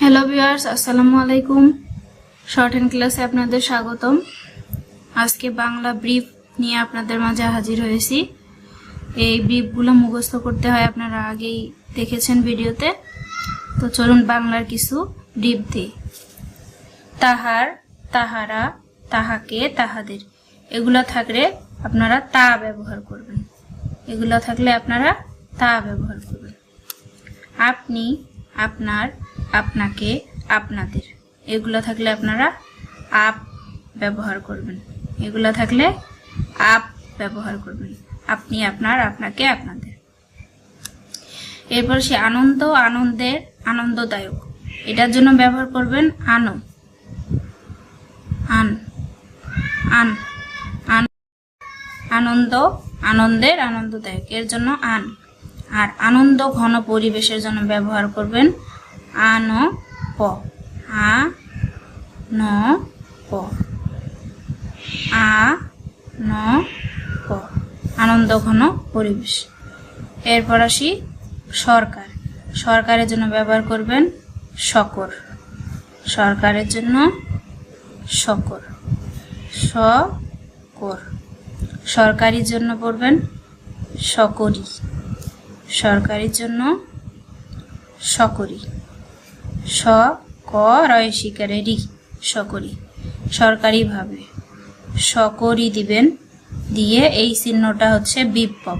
Hello viewers, আসসালামু আলাইকুম। Short hand ক্লাসে আপনাদের স্বাগতম। আজকে বাংলা ব্রিফ নিয়ে আপনাদের মাঝে হাজির হয়েছি। এই ব্রিফগুলো মুখস্থ করতে হয়, আপনারা আগেই দেখেছেন ভিডিওতে। তো চলুন বাংলার কিছু ব্রিফ দিই। তাহার, তাহারা, তাহাকে, তাহাদের, এগুলা থাকলে আপনারা তা ব্যবহার করবেন। এগুলা থাকলে আপনারা তা ব্যবহার করবেন। আপনি, আপনার, আপনাকে, আপনাদের, এগুলা থাকলে আপনারা আপ ব্যবহার করবেন। এগুলা থাকলে আপ ব্যবহার করবেন। আপনি, আপনার, আপনাকে, আপনাদের। এরপর সে আনন্দ, আনন্দের, আনন্দদায়ক, এটার জন্য ব্যবহার করবেন আনো, আন, আন, আন। আনন্দ, আনন্দের, আনন্দদায়ক, এর জন্য আন। আর আনন্দ ঘন পরিবেশের জন্য ব্যবহার করবেন আন প, আ ন প, আ ন প, আনন্দ ঘন পরিবেশ। এরপর আসি সরকার। সরকারের জন্য ব্যবহার করবেন শকর। সরকারের জন্য শকর, শকর। সরকারির জন্য পড়বেন সকরি। সরকারির জন্য সকরি, স ক রয় শিকারে রি, সকরি। সরকারিভাবে সকরি দিবেন। দিয়ে এই চিহ্নটা হচ্ছে বিপ্লব,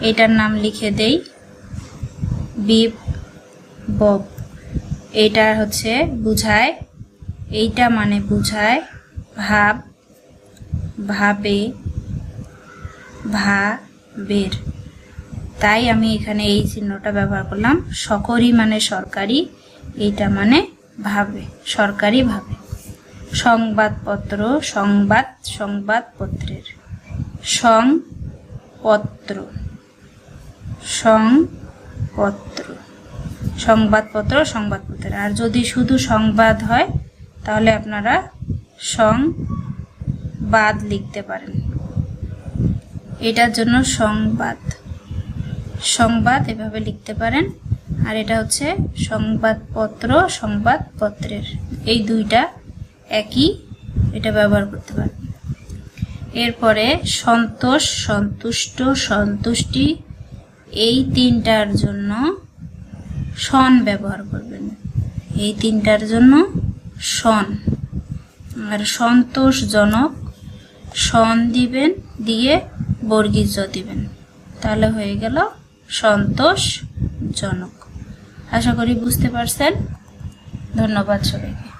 এটার নাম লিখে দেই বিপ্লব। এটা হচ্ছে বুঝায়, এইটা মানে বুঝায় ভাব, ভাবে, ভাবের। তাই আমি এখানে এই চিহ্নটা ব্যবহার করলাম। সকরি মানে সরকারি, এইটা মানে ভাবে, সরকারি ভাবে। সংবাদপত্র, সংবাদ, সংবাদপত্রের, সংপত্র, সংপত্র, সংবাদপত্র, সংবাদপত্রের। আর যদি শুধু সংবাদ হয় তাহলে আপনারা সংবাদ লিখতে পারেন। এটার জন্য সংবাদ, সংবাদ এভাবে লিখতে পারেন। আর এটা হচ্ছে সংবাদপত্র, সংবাদপত্রের, এই দুইটা একই, এটা ব্যবহার করতে পারেন। এরপরে সন্তোষ, সন্তুষ্ট, সন্তুষ্টি, এই তিনটার জন্য সন ব্যবহার করবেন। এই তিনটার জন্য সন। আর সন্তোষজনক, সন দিবেন, দিয়ে বর্গীয় জ দিবেন, তাহলে হয়ে গেল সন্তোষজনক। আশা করি বুঝতে পারছেন। ধন্যবাদ সবাইকে।